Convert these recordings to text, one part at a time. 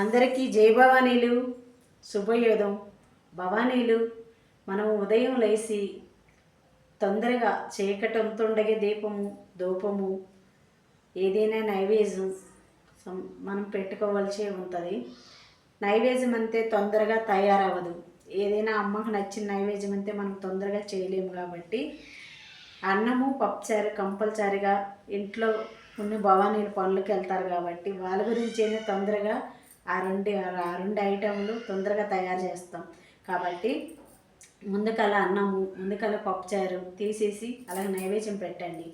అందరికీ జై భవానీలు, శుభయోదం. భవానీలు మనం ఉదయం లేచి తొందరగా చీకటంతుండగే దీపము ధూపము ఏదైనా నైవేద్యం మనం పెట్టుకోవాల్సి ఉంటుంది. నైవేద్యం అంతే తొందరగా తయారవ్వదు. ఏదైనా అమ్మకు నచ్చిన నైవేద్యం అంతే మనం తొందరగా చేయలేము. కాబట్టి అన్నము పప్పుచారు కంపల్సరిగా ఇంట్లో ఉన్న భవానీలు పనులకి వెళ్తారు కాబట్టి వాళ్ళ గురించి తొందరగా ఆ రెండు ఐటెంలు తొందరగా తయారు చేస్తాం. కాబట్టి ముందుకల అన్నము ముందుకల పప్పుచారు తీసేసి అలాగే నైవేద్యం పెట్టండి.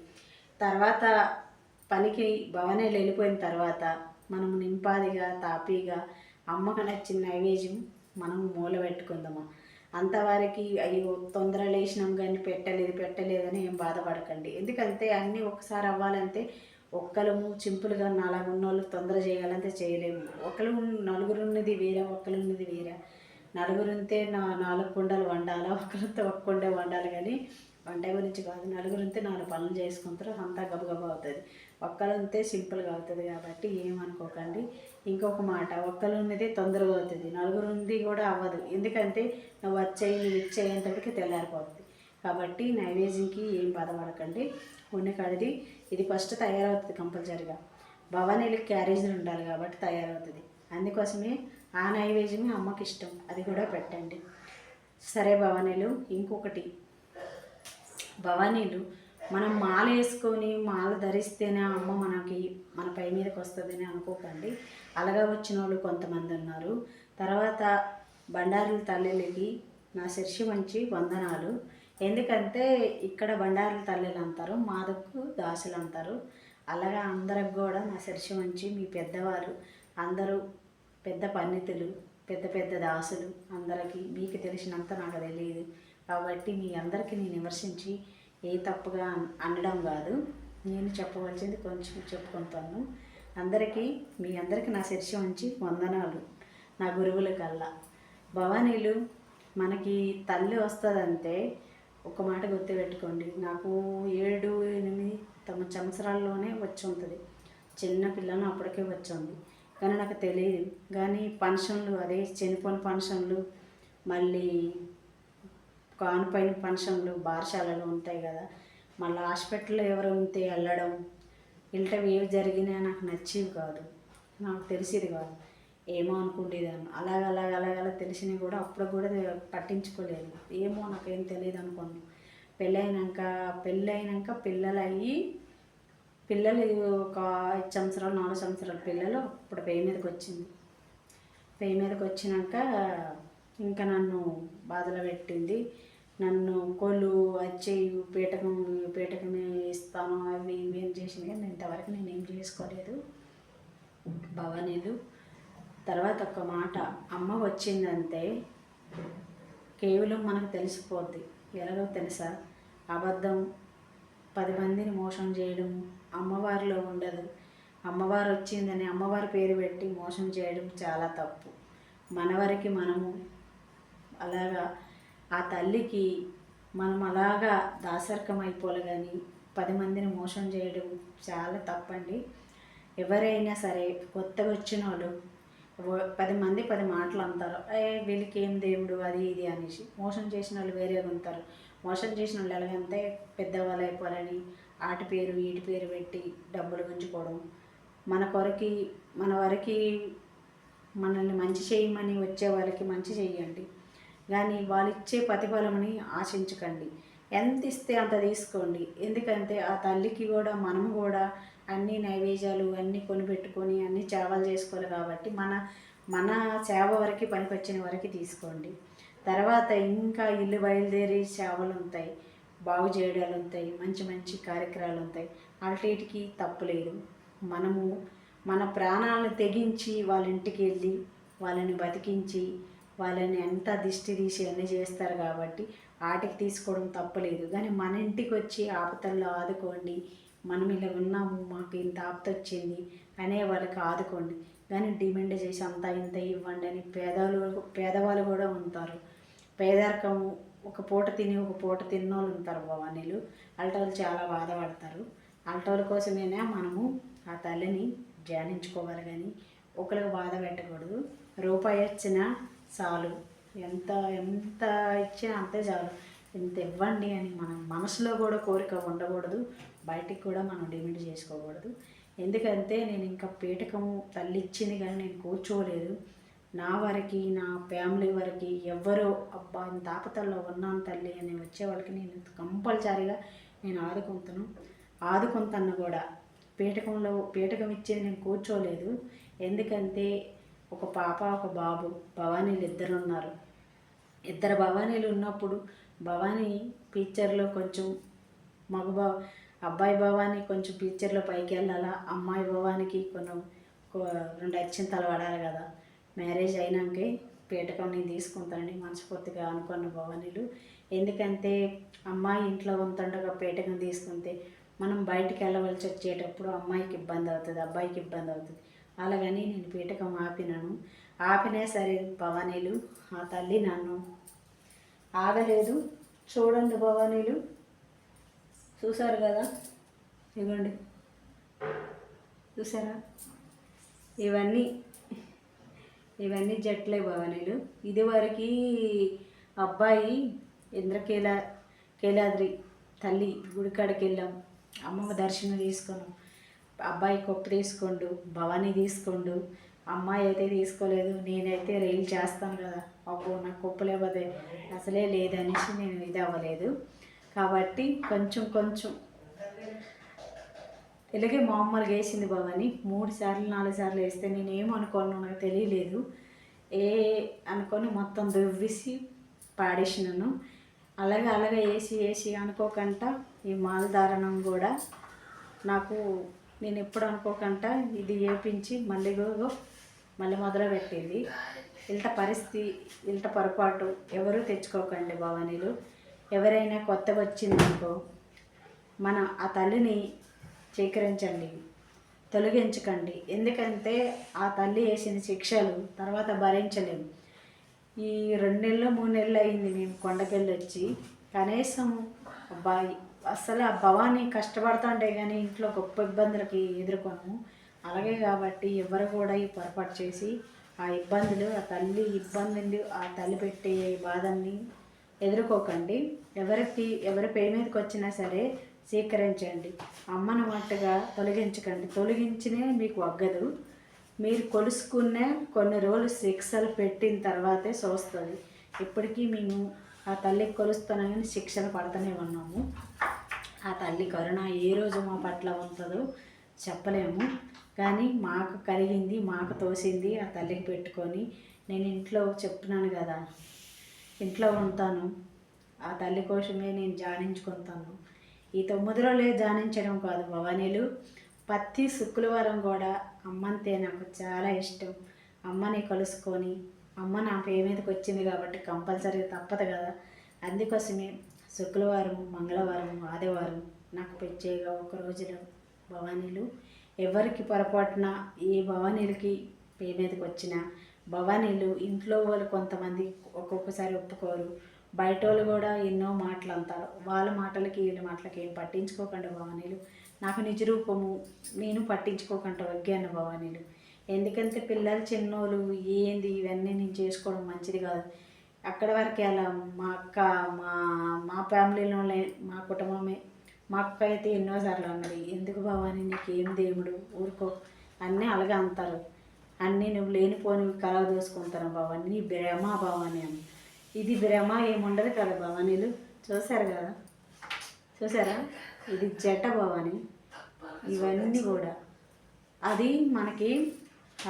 తర్వాత పనికి భవానీలు వెళ్ళిపోయిన తర్వాత మనం నింపాదిగా తాపీగా అమ్మకు నచ్చిన నైవేద్యం మనం మూల పెట్టుకుందాము. అంతవరకు అయ్యో తొందర లేచినాం కానీ పెట్టలేదని ఏం బాధపడకండి. ఎందుకంటే అన్నీ ఒకసారి అవ్వాలంటే ఒక్కలము సింపుల్గా ఉన్నోళ్ళు తొందర చేయాలంటే చేయలేము. నలుగురు ఉన్నది వేరే, ఉన్నది వేరే. నలుగురుంటే 4 కుండలు వండాలా, ఒకరితో ఒక్క కుండ వండాలి. కానీ వంట గురించి కాదు, నలుగురుంటే 4 పనులు చేసుకుంటారు, అంతా గబగబా అవుతుంది. ఒక్కలుంటే సింపుల్గా అవుతుంది. కాబట్టి ఏమనుకోకండి. ఇంకొక మాట, ఒక్కలున్నది తొందరగా అవుతుంది, నలుగురుంది కూడా అవ్వదు. ఎందుకంటే నువ్వు ఇచ్చేంతటికి తెల్లారిపోతుంది. కాబట్టి నైవేద్యంకి ఏం బాధపడకండి. కడిది ఇది ఫస్ట్ తయారవుతుంది కంపల్సరిగా. భవానీలకి క్యారేజీలు ఉండాలి కాబట్టి తయారవుతుంది. అందుకోసమే ఆ నైవేద్యమే అమ్మకి ఇష్టం, అది కూడా పెట్టండి. సరే భవానీలు, ఇంకొకటి భవానీలు మనం మాల వేసుకొని మాల ధరిస్తేనే అమ్మ మన పై మీదకి వస్తుందని అనుకోకండి. అలాగా వచ్చిన వాళ్ళు కొంతమంది ఉన్నారు. తర్వాత బండారుల తల్లికి నా శిర్షి మంచి వందనాలు. ఎందుకంటే ఇక్కడ బండారుల తల్లిలు అంటారు, మాదకు దాసులు అంటారు. అలాగా అందరికి కూడా నా శిర్షి మంచి మీ పెద్దవారు అందరూ పెద్ద పండితులు, పెద్ద దాసులు అందరికీ మీకు తెలిసినంత నాకు తెలియదు. కాబట్టి మీ అందరికీ నేను విమర్శించి ఏ తప్పుగా అనడం కాదు, నేను చెప్పవలసింది కొంచెం చెప్పుకుంటాను. మీ అందరికీ నా శిర్షి మంచి వందనాలు. నా గురువుల కల్లా భవానీలు మనకి తల్లి వస్తుందంటే ఒక మాట గుర్తుపెట్టుకోండి. నాకు 7, 8, 9 సంవత్సరాల్లోనే వచ్చి ఉంటుంది. చిన్న పిల్లను అప్పటికే వచ్చింది. కానీ నాకు తెలియదు. కానీ ఫంక్షన్లు, అదే చనిపోయిన ఫంక్షన్లు, మళ్ళీ కానుపైన ఫంక్షన్లు బారశాలలో ఉంటాయి కదా, మళ్ళీ హాస్పిటల్లో ఎవరు ఉంటే వెళ్ళడం, ఇంటర్వ్యూ ఏవి జరిగినా నాకు నచ్చేవి కాదు, నాకు తెలిసేది కాదు. ఏమో అనుకుండేదాన్ని. అలాగ తెలిసినవి కూడా అప్పుడు కూడా పట్టించుకోలేదు. ఏమో నాకేం తెలియదు అనుకున్నాను. పెళ్ళైనాక పిల్లలు ఒక 5 సంవత్సరాలు 4 సంవత్సరాల పిల్లలు అప్పుడు పేరు మీదకి వచ్చినాక ఇంకా నన్ను బాధలు పెట్టింది. నన్ను కోళ్ళు వచ్చేయి పీటకం ఇస్తాను అవి ఇవి ఏం చేసింది. కానీ ఇంతవరకు నేనేం చేసుకోలేదు భవానీలు. తర్వాత ఒక మాట, అమ్మ వచ్చిందంటే కేవలం మనకు తెలిసిపోద్ది. ఎలాగో తెలుసా, అబద్ధం 10 మందిని మోసం చేయడం అమ్మవారిలో ఉండదు. అమ్మవారు వచ్చిందని అమ్మవారి పేరు పెట్టి మోసం చేయడం చాలా తప్పు. మనవరికి మనము అలాగా ఆ తల్లికి మనం అలాగా దాసర్కం అయిపోలే. కానీ 10 మందిని మోసం చేయడం చాలా తప్పండి. ఎవరైనా సరే కొత్తగా వచ్చిన వాళ్ళు 10 మంది 10 మాటలు అంటారు. వీళ్ళకి ఏం దేవుడు అది ఇది అనేసి. మోసం చేసిన వాళ్ళు వేరేగా ఉంటారు. మోసం చేసిన వాళ్ళు ఎలాగంటే పెద్దవాళ్ళు అయిపోవాలని ఆటి పేరు వీటి పేరు పెట్టి డబ్బులు గుంజుకోవడం. మన వరకు మనల్ని మంచి చేయమని వచ్చే వాళ్ళకి మంచి చేయండి. కానీ వాళ్ళు ఇచ్చే ప్రతిఫలమని ఆశించకండి. ఎంత ఇస్తే అంత తీసుకోండి. ఎందుకంటే ఆ తల్లికి కూడా మనము కూడా అన్ని నైవేద్యాలు అన్నీ కొనిపెట్టుకొని అన్ని సేవలు చేసుకోవాలి. కాబట్టి మన సేవ వరకు పనికొచ్చిన వరకు తీసుకోండి. తర్వాత ఇంకా ఇల్లు బయలుదేరి సేవలు ఉంటాయి, బాగు చేయడాలు ఉంటాయి, మంచి కార్యక్రమాలు ఉంటాయి. అల్టీటికి తప్పులేదు. మనము మన ప్రాణాలను తెగించి వాళ్ళ ఇంటికి వెళ్ళి వాళ్ళని బతికించి వాళ్ళని ఎంత దిష్టి తీసి అన్నీ చేస్తారు. కాబట్టి వాటికి తీసుకోవడం తప్పలేదు. కానీ మన ఇంటికి వచ్చి ఆపదల్లో ఆదుకోండి. మనం ఇలా ఉన్నాము, మాకు ఇంత ఆపద వచ్చింది అనే వాళ్ళకి ఆదుకోండి. కానీ డిమాండ్ చేసి అంత ఇంత ఇవ్వండి అని పేదవాళ్ళు కూడా ఉంటారు. పేదరికము ఒక పూట తిన్నోళ్ళు ఉంటారు భవానీలు. అల్టోళ్ళు చాలా బాధపడతారు. అల్టోళ్ళ కోసమైనా మనము ఆ తల్లిని ధ్యానించుకోవాలి. కానీ ఒకరికి బాధ పెట్టకూడదు. రూపాయి వచ్చినా చాలు, ఎంత ఎంత ఇచ్చినా అంతే చాలు, ఇంత ఇవ్వండి అని మనం మనసులో కూడా కోరిక ఉండకూడదు, బయటికి కూడా మనం డిమాండ్ చేసుకోకూడదు. ఎందుకంటే నేను ఇంకా పీఠకం తల్లి ఇచ్చింది కానీ నేను కూర్చోలేదు. నా వరకు, నా ఫ్యామిలీ వరకు ఎవ్వరో అబ్బా ఇంత ఆపతల్లో ఉన్నాను తల్లి అని వచ్చే వాళ్ళకి నేను కంపల్సరీగా నేను ఆదుకుంటాను కూడా. పీఠకం ఇచ్చేది నేను కూర్చోలేదు. ఎందుకంటే ఒక పాప ఒక బాబు భవానీలు ఇద్దరు ఉన్నారు. ఇద్దరు భవానీలు ఉన్నప్పుడు భవానీ పిక్చర్లో కొంచెం అబ్బాయి భవానీ కొంచెం పిక్చర్లో పైకి వెళ్ళాలా, అమ్మాయి భవానికి కొన్ని 2 అక్షింతలు పడాలి కదా. మ్యారేజ్ అయినాకే పీఠకం నేను తీసుకుంటానని మనస్ఫూర్తిగా అనుకున్న భవానీలు. ఎందుకంటే అమ్మాయి ఇంట్లో ఉంటుండగా పీఠకం తీసుకుంటే మనం బయటికి వెళ్ళవలసి వచ్చేటప్పుడు అమ్మాయికి ఇబ్బంది అవుతుంది, అబ్బాయికి ఇబ్బంది అవుతుంది. అలాగని నేను పీఠకం ఆపినా సరే భవానీలు ఆ తల్లి నన్ను ఆగలేదు. చూడండి భవానీలు, చూసారు కదా, ఇవ్వండి చూసారా, ఇవన్నీ జట్లే భవానీలు. ఇదివరకు అబ్బాయి కేలాద్రి తల్లి గుడికాడికి వెళ్ళాం, అమ్మమ్మ దర్శనం తీసుకున్నాం. అబ్బాయి కొప్పు తీసుకోండు, భవానీ తీసుకోండు, అమ్మాయి అయితే తీసుకోలేదు. నేనైతే రైలు చేస్తాను కదా, అబ్బో నాకు కొప్పు లేకపోతే అసలే లేదనేసి నేను ఇది అవ్వలేదు. కాబట్టి కొంచెం ఇలాగే మామూలుగా వేసింది భవాని. 3 సార్లు 4 సార్లు వేస్తే నేనేమనుకోను, నాకు తెలియలేదు. అనుకొని మొత్తం దువ్వేసి పాడేసినాను. అలాగే వేసి అనుకోకుండా ఈ మాలధారణం కూడా నాకు నేను ఎప్పుడు అనుకోకుండా ఇది వేపించి మళ్ళీ మొదలుపెట్టింది. ఇంత పొరపాటు ఎవరు తెచ్చుకోకండి భవానీలు. ఎవరైనా కొత్తగా వచ్చిందనుకో మన ఆ తల్లిని చీకరించండి, తొలగించకండి. ఎందుకంటే ఆ తల్లి వేసిన శిక్షలు తర్వాత భరించలేము. ఈ 2 నెలలు 3 నెలలు అయింది మేము కొండకెళ్ళి వచ్చి. కనీసం అబ్బాయి అసలు ఆ భవానీ కష్టపడుతుంటే కానీ ఇంట్లో గొప్ప ఇబ్బందులకి ఎదుర్కొన్నాము. అలాగే కాబట్టి ఎవరు కూడా ఈ పొరపాటు చేసి ఆ ఇబ్బందులు, ఆ తల్లి ఇబ్బందులు, ఆ తల్లి పెట్టే బాధల్ని ఎదుర్కోకండి. ఎవరి పే మీదకి వచ్చినా సరే స్వీకరించండి. అమ్మను మట్టుగా తొలగించకండి. తొలగించినే మీకు వగ్గదు. మీరు కొలుసుకున్న కొన్ని రోజులు శిక్షలు పెట్టిన తర్వాతే చూస్తుంది. ఇప్పటికీ మేము ఆ తల్లికి కొలుస్తున్నాం కానీ శిక్షలు పడుతూనే ఉన్నాము. ఆ తల్లి కరుణ ఏ రోజు మా పట్ల ఉంటుందో చెప్పలేము. కానీ మాకు కలిగింది, మాకు తోసింది ఆ తల్లికి పెట్టుకొని నేను ఇంట్లో చెప్తున్నాను కదా, ఇంట్లో ఉంటాను. ఆ తల్లి కోసమే నేను ధ్యానించుకుంటాను. ఈ 9 రోజులే ధ్యానించడం కాదు భవానీలు, ప్రతి శుక్రవారం కూడా అమ్మంతే నాకు చాలా ఇష్టం. అమ్మని కలుసుకొని, అమ్మ నా పే మీదకి వచ్చింది కాబట్టి కంపల్సరీ తప్పదు కదా. అందుకోసమే శుక్రవారం, మంగళవారం, ఆదివారం నాకు ప్రత్యేకంగా ఒక రోజులో భవానీలు. ఎవరికి పొరపాటున ఏ భవానీలకి పే మీదకి వచ్చిన భవానీలు ఇంట్లో వాళ్ళు కొంతమంది ఒక్కొక్కసారి ఒప్పుకోరు. బయట వాళ్ళు కూడా ఎన్నో మాటలు అంటారు. వాళ్ళ మాటలకి వీళ్ళ మాటలకి ఏం పట్టించుకోకుండా భవానీలు. నాకు నిజ రూపము నేను పట్టించుకోకుండా వగ్గాను భవానీలు. ఎందుకంటే పిల్లలు చిన్నోళ్ళు ఏంది ఇవన్నీ నేను చేసుకోవడం మంచిది కాదు. అక్కడ వరకే అలా మా అక్క మా ఫ్యామిలీలోనే మా కుటుంబమే. మా అక్క అయితే ఎన్నోసార్లు అన్నది, ఎందుకు భవానీ నీకేం దేవుడు ఊరుకో అన్నీ అలాగే అంటారు, అన్నీ నువ్వు లేనిపోని కలవ దోసుకుంటాను భవానీ, నీ భ్రమ భవానీ అని. ఇది భ్రమ ఏముండదు కదా భవానీలు. చూసారా ఇది జట భవానీ. ఇవన్నీ కూడా అది మనకి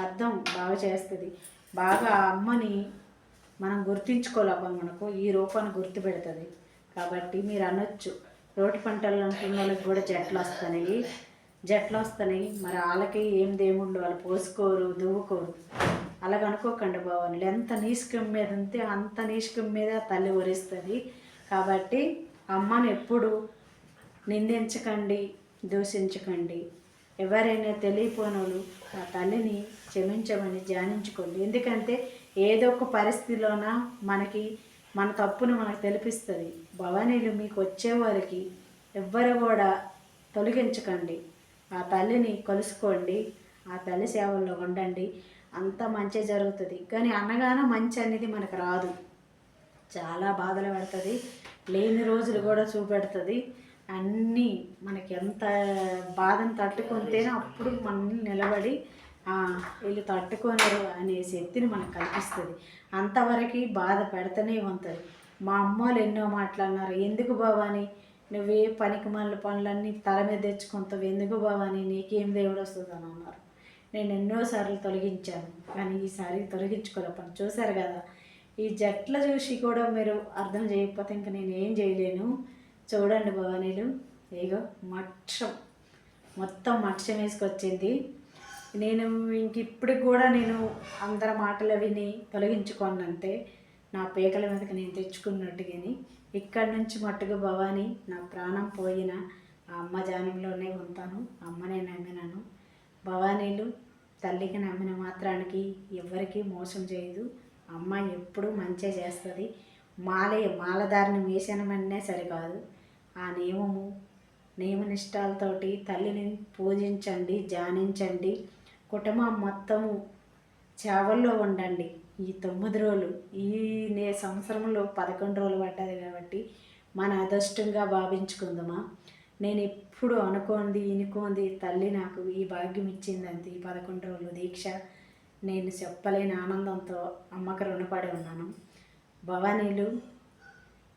అర్థం బాగా చేస్తుంది. బాగా అమ్మని మనం గుర్తించుకోలేక మనకు ఈ రూపాన్ని గుర్తుపెడుతుంది. కాబట్టి మీరు అనొచ్చు రోటి పంటలు అంటున్న వాళ్ళకి కూడా జట్లు వస్తున్నాయి, మరి వాళ్ళకి ఏం దేవుళ్ళు వాళ్ళు పోసుకోరు, దువ్వుకోరు. అలాగ అనుకోకండి భవానీలు. ఎంత నీష్కం మీద ఉంటే అంత నీష్కం మీద తల్లి వరిస్తుంది. కాబట్టి అమ్మని ఎప్పుడు నిందించకండి, దూషించకండి. ఎవరైనా తెలియపోనోళ్ళు ఆ తల్లిని క్షమించమని ధ్యానించుకోండి. ఎందుకంటే ఏదో ఒక పరిస్థితిలోన మన తప్పును మనకు తెలిపిస్తుంది. భవానీలు మీకు వచ్చేవారికి ఎవ్వరు కూడా తొలగించకండి. ఆ తల్లిని కలుసుకోండి. ఆ తల్లి సేవల్లో ఉండండి, అంత మంచి జరుగుతుంది. కానీ అన్నగానే మంచి అనేది మనకు రాదు, చాలా బాధలు పెడుతుంది, లేని రోజులు కూడా చూపెడుతుంది. అన్నీ మనకి ఎంత బాధను తట్టుకుంటేనే అప్పుడు మనల్ని నిలబడి వీళ్ళు తట్టుకోలేరు అనే శక్తిని మనకు కల్పిస్తుంది. అంతవరకు బాధ పెడుతూనే ఉంటుంది. మా అమ్మ వాళ్ళు ఎన్నో మాట్లాడినారు, ఎందుకు భవాని నువ్వే పనికి మళ్ళీ పనులన్నీ తల మీద తెచ్చుకుంటావు, ఎందుకు భవాని నీకేం దేవుడు వస్తుంది అని అన్నారు. నేను ఎన్నోసార్లు తొలగించాను, కానీ ఈసారి తొలగించుకోలేకపోయాను. చూశారు కదా, ఈ జట్ల చూసి కూడా మీరు అర్థం చేయకపోతే ఇంకా నేను ఏం చేయలేను. చూడండి భవానీలు, ఏగో మొత్తం మక్షం వేసుకొచ్చింది. నేను ఇంక ఇప్పటికి కూడా నేను అందరి మాటలు విని తొలగించుకోనంటే నా పీకల మీదకి నేను తెచ్చుకున్నట్టు. కానీ ఇక్కడి నుంచి మట్టుకు భవానీ నా ప్రాణం పోయిన ఆ అమ్మ జానంలోనే ఉంటాను. అమ్మనే నమ్మినాను. భవానీలు తల్లికి నమ్మిన మాత్రానికి ఎవరికీ మోసం చేయదు. అమ్మ ఎప్పుడూ మంచిగా చేస్తుంది. మాలధారిని వేసనమనే సరికాదు, ఆ నియమనిష్టాలతోటి తల్లిని పూజించండి, ధ్యానించండి. కుటుంబం మొత్తము సేవల్లో ఉండండి. ఈ 9 రోజులు, ఈ సంవత్సరంలో 11 రోజులు పడ్డది కాబట్టి మన అదృష్టంగా భావించుకుందామా. నేను ఎప్పుడు ఇనుకోంది తల్లి నాకు ఈ భాగ్యం ఇచ్చిందంతే. ఈ 11 రోజులు దీక్ష నేను చెప్పలేని ఆనందంతో అమ్మకు రుణపడి ఉన్నాను. భవానీలు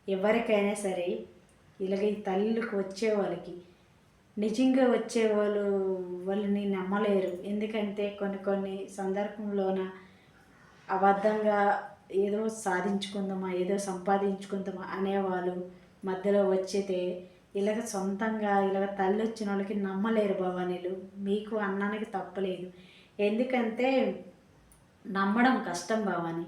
ఎవరికైనా సరే ఇలాగ ఈ తల్లికి వచ్చే వాళ్ళకి నిజంగా వాళ్ళని నమ్మలేరు. ఎందుకంటే కొన్ని సందర్భంలోన అబద్ధంగా ఏదో సాధించుకుందామా, ఏదో సంపాదించుకుందామా అనేవాళ్ళు మధ్యలో వచ్చితే ఇలాగ సొంతంగా ఇలాగ తల్లి వచ్చిన వాళ్ళకి నమ్మలేరు భవానీలు. మీకు అన్నానికి తప్పలేదు. ఎందుకంటే నమ్మడం కష్టం భవాని.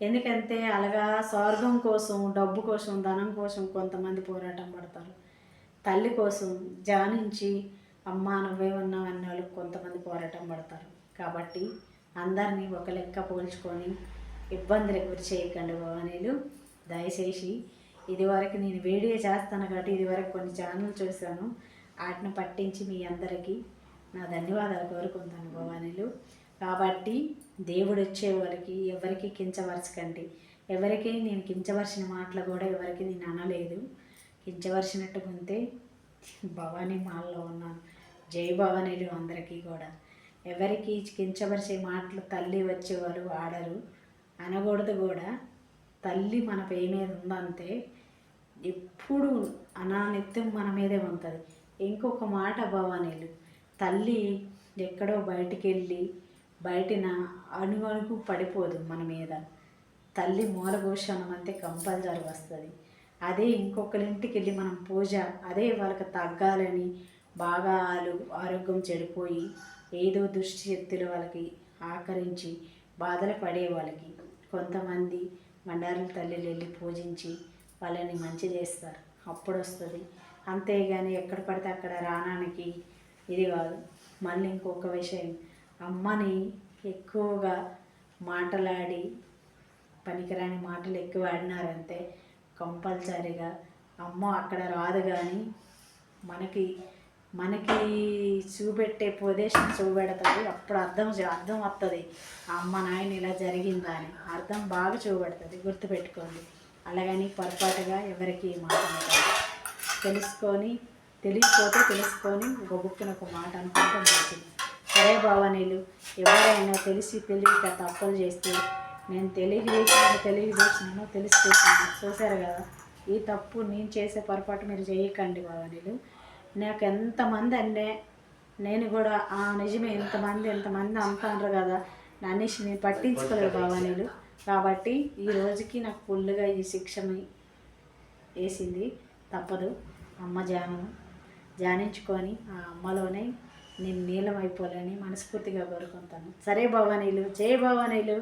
ఎందుకంటే అలాగా స్వర్గం కోసం, డబ్బు కోసం, ధనం కోసం కొంతమంది పోరాటం పడతారు. తల్లి కోసం ధ్యానించి అమ్మ నువ్వే ఉన్నావు అన్న వాళ్ళు కొంతమంది పోరాటం పడతారు. కాబట్టి అందరినీ ఒక లెక్క పోల్చుకొని ఇబ్బందులకు గురి చేయకండి భవానీలు. దయచేసి ఇదివరకు నేను వీడియో చేస్తాను కాబట్టి ఇదివరకు కొన్ని ఛానల్ చూశాను, వాటిని పట్టించి మీ అందరికీ నా ధన్యవాదాలు కోరుకుంటాను భవానీలు. కాబట్టి దేవుడు వచ్చే వాళ్ళకి ఎవరికి కించపరచకండి. ఎవరికి నేను కించపరిచిన మాటలు కూడా ఎవరికి నేను అనలేదు. కించపరిచినట్టు ఉంటే భవానీ మాల్లో ఉన్నాను. జై భవానీలు అందరికీ కూడా. ఎవరికి కించపరిచే మాటలు తల్లి వచ్చేవారు ఆడరు, అనకూడదు కూడా. తల్లి మన పే మీద ఉందంటే ఎప్పుడు అనానిత్యం మన మీదే ఉంటుంది. ఇంకొక మాట భవానీలు, తల్లి ఎక్కడో బయటికి వెళ్ళి బయటిన అణువణుకు పడిపోదు మన మీద. తల్లి మూలభూషణం అంతే కంపల్సరీ వస్తుంది. అదే ఇంకొకరింటికి వెళ్ళి మనం పూజ, అదే వాళ్ళకి తగ్గాలని బాగా ఆరోగ్యం చెడిపోయి ఏదో దుష్టి శక్తులు వాళ్ళకి ఆకరించి బాధలు పడే వాళ్ళకి కొంతమంది బండారుల తల్లిని వెళ్ళి పూజించి వాళ్ళని మంచి చేస్తారు, అప్పుడు వస్తుంది. అంతేగాని ఎక్కడ పడితే అక్కడ రానానికి ఇది కాదు. మళ్ళీ ఇంకొక విషయం, అమ్మని ఎక్కువగా మాటలాడి పనికిరాని మాటలు ఎక్కువ ఆడినారంటే కంపల్సరీగా అమ్మ అక్కడ రాదు. కానీ మనకి చూపెట్టే ప్రదేశం చూపెడతాడు. అప్పుడు అర్థం వస్తుంది, అమ్మ నాయన ఇలా జరిగిందా అని అర్థం బాగా చూపెడుతుంది. గుర్తుపెట్టుకోండి. అలాగని పొరపాటుగా ఎవరికి మాట తెలియకపోతే తెలుసుకొని ఒక బుక్కున ఒక మాట అనుకుంటే మంచిది. సరే భవానీలు, ఎవరైనా తెలియక తప్పులు చేస్తే నేను తెలియజేసినాను తెలిసి చేసినాను. చూశారు కదా, ఈ తప్పు నేను చేసే పొరపాటు మీరు చేయకండి భవానీలు. నాకు ఎంతమంది అంటే నేను కూడా నిజమే ఎంతమంది అంటారు కదా, అనేసి నేను పట్టించుకోలేదు భవానీలు. కాబట్టి ఈ రోజుకి నాకు ఫుల్గా ఈ శిక్షని వేసింది. తప్పదు. అమ్మ ధ్యానించుకొని ఆ అమ్మలోనే నేను నీలం అయిపోవాలని మనస్ఫూర్తిగా కోరుకుంటాను. సరే భవానీలు, జై భవానీలు.